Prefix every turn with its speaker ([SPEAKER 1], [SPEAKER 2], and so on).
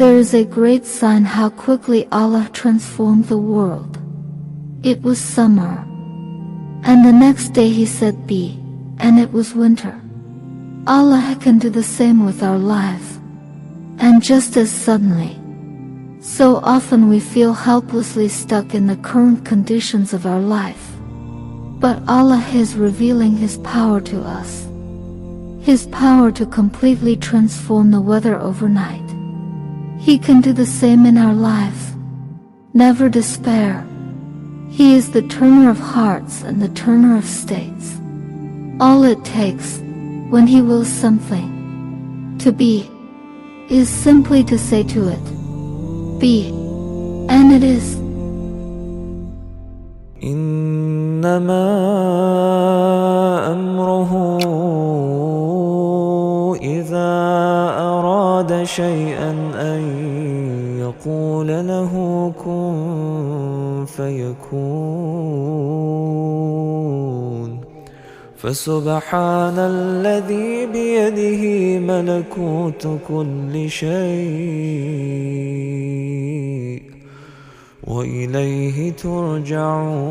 [SPEAKER 1] There is a great sign how quickly Allah transformed the world. It was summer, and the next day He said be, and it was winter. Allah can do the same with our lives, and just as suddenly. So often we feel helplessly stuck in the current conditions of our life. But Allah is revealing His power to us. His power to completely transform the weather overnight. He can do the same in our lives. Never despair. He is the turner of hearts and the turner of states. All it takes, when He wills something to be, is simply to say to it, be, and it is.
[SPEAKER 2] إنما أمره إذا أراد شيئا أن يقول له كن فيكون فسبحان الذي بيده ملكوت كل شيء وإليه ترجعون.